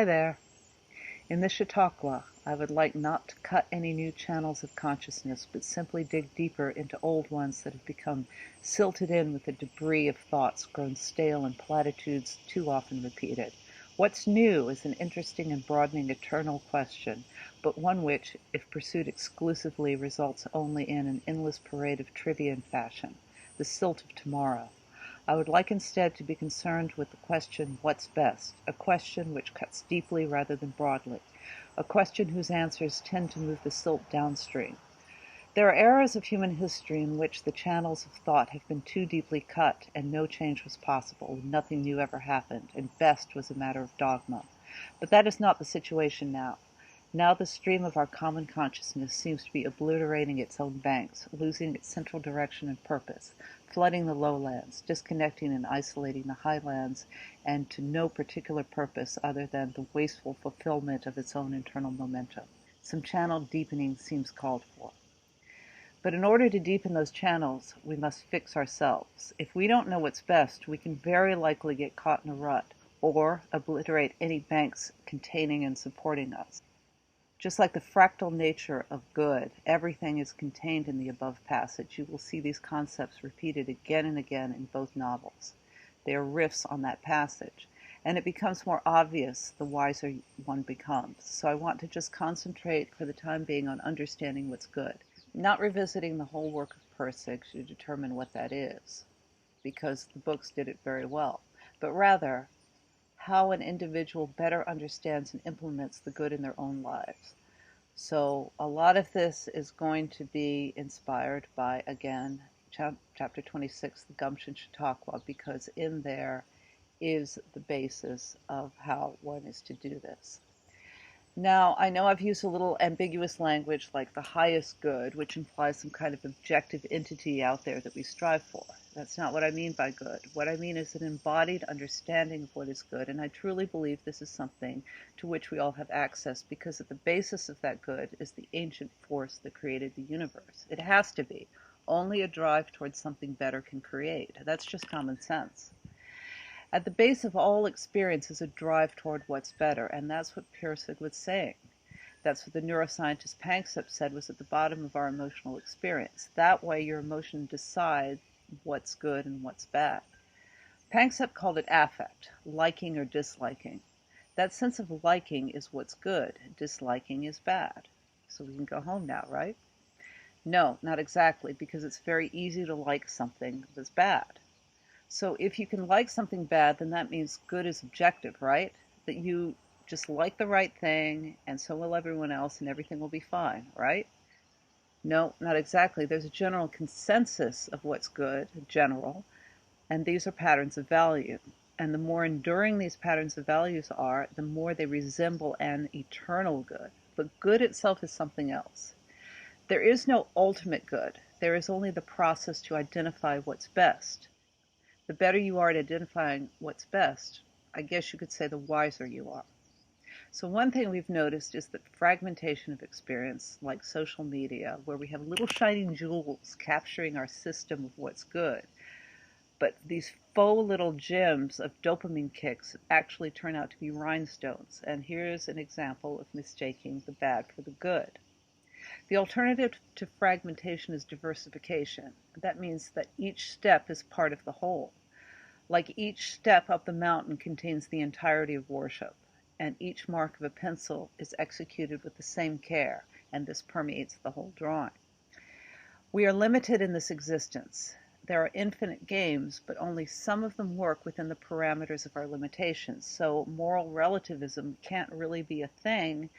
Hi there. In this Chautauqua, I would like not to cut any new channels of consciousness, but simply dig deeper into old ones that have become silted in with the debris of thoughts grown stale and platitudes too often repeated. What's new is an interesting and broadening eternal question, but one which, if pursued exclusively, results only in an endless parade of trivia and fashion, the silt of tomorrow. I would like instead to be concerned with the question, what's best? A question which cuts deeply rather than broadly. A question whose answers tend to move the silt downstream. There are eras of human history in which the channels of thought have been too deeply cut and no change was possible, nothing new ever happened, and best was a matter of dogma. But that is not the situation now. Now the stream of our common consciousness seems to be obliterating its own banks, losing its central direction and purpose, flooding the lowlands, disconnecting and isolating the highlands, and to no particular purpose other than the wasteful fulfillment of its own internal momentum. Some channel deepening seems called for. But in order to deepen those channels, we must fix ourselves. If we don't know what's best, we can very likely get caught in a rut, or obliterate any banks containing and supporting us. Just like the fractal nature of good, everything is contained in the above passage. You will see these concepts repeated again and again in both novels. They are riffs on that passage, and it becomes more obvious the wiser one becomes. So I want to just concentrate for the time being on understanding what's good, not revisiting the whole work of Pirsig to determine what that is, because the books did it very well, but rather how an individual better understands and implements the good in their own lives. So a lot of this is going to be inspired by, again, chapter 26, the Gumption Chautauqua, because in there is the basis of how one is to do this. Now, I know I've used a little ambiguous language like the highest good, which implies some kind of objective entity out there that we strive for. That's not what I mean by good. What I mean is an embodied understanding of what is good, and I truly believe this is something to which we all have access, because at the basis of that good is the ancient force that created the universe. It has to be. Only a drive towards something better can create. That's just common sense. At the base of all experience is a drive toward what's better, and that's what Pirsig was saying. That's what the neuroscientist Panksepp said was at the bottom of our emotional experience. That way your emotion decides what's good and what's bad. Panksepp called it affect, liking or disliking. That sense of liking is what's good, disliking is bad. So we can go home now, right? No, not exactly, because it's very easy to like something that's bad. So if you can like something bad, then that means good is objective, right? That you just like the right thing, and so will everyone else, and everything will be fine, right? No, not exactly. There's a general consensus of what's good, general, and these are patterns of value. And the more enduring these patterns of values are, the more they resemble an eternal good. But good itself is something else. There is no ultimate good. There is only the process to identify what's best. The better you are at identifying what's best, I guess you could say the wiser you are. So one thing we've noticed is that fragmentation of experience, like social media, where we have little shining jewels capturing our system of what's good, but these faux little gems of dopamine kicks actually turn out to be rhinestones. And here's an example of mistaking the bad for the good. The alternative to fragmentation is diversification. That means that each step is part of the whole. Like each step up the mountain contains the entirety of worship, and each mark of a pencil is executed with the same care, and this permeates the whole drawing. We are limited in this existence. There are infinite games, but only some of them work within the parameters of our limitations. So moral relativism can't really be a thing,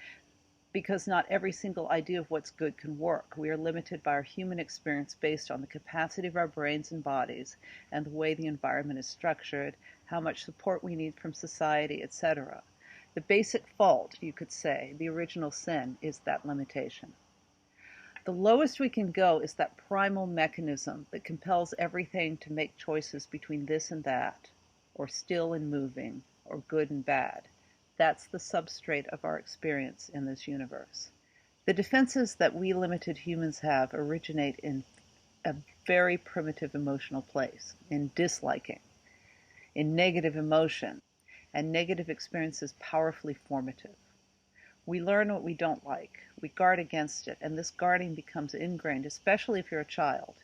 because not every single idea of what's good can work. We are limited by our human experience based on the capacity of our brains and bodies and the way the environment is structured, how much support we need from society, etc. The basic fault, you could say, the original sin, is that limitation. The lowest we can go is that primal mechanism that compels everything to make choices between this and that, or still and moving, or good and bad. That's the substrate of our experience in this universe. The defenses that we limited humans have originate in a very primitive emotional place, in disliking, in negative emotion. and negative experience is powerfully formative. We learn what we don't like, we guard against it, and this guarding becomes ingrained, especially if you're a child.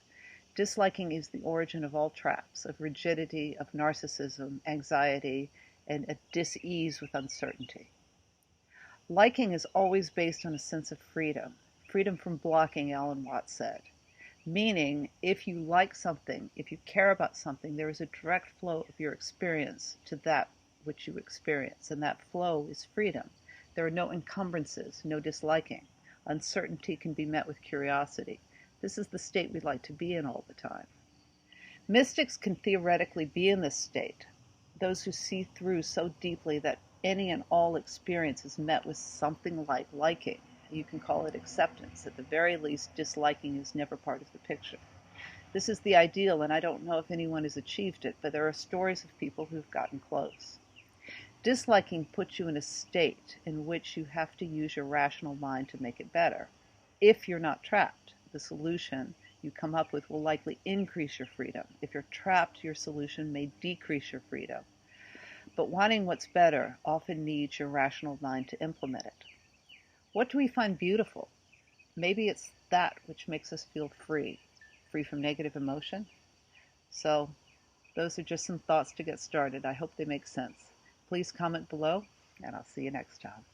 Disliking is the origin of all traps, of rigidity, of narcissism, anxiety, and a dis-ease with uncertainty. Liking is always based on a sense of freedom, freedom from blocking, Alan Watts said. Meaning, if you like something, if you care about something, there is a direct flow of your experience to that which you experience, and that flow is freedom. There are no encumbrances, no disliking. Uncertainty can be met with curiosity. This is the state we'd like to be in all the time. Mystics can theoretically be in this state, those who see through so deeply that any and all experience is met with something like liking. You can call it acceptance. At the very least, disliking is never part of the picture. This is the ideal, and I don't know if anyone has achieved it, but there are stories of people who've gotten close. Disliking puts you in a state in which you have to use your rational mind to make it better. If you're not trapped, the solution you come up with will likely increase your freedom. If you're trapped, your solution may decrease your freedom. But wanting what's better often needs your rational mind to implement it. What do we find beautiful? Maybe it's that which makes us feel free, free from negative emotion. So those are just some thoughts to get started. I hope they make sense. Please comment below, and I'll see you next time.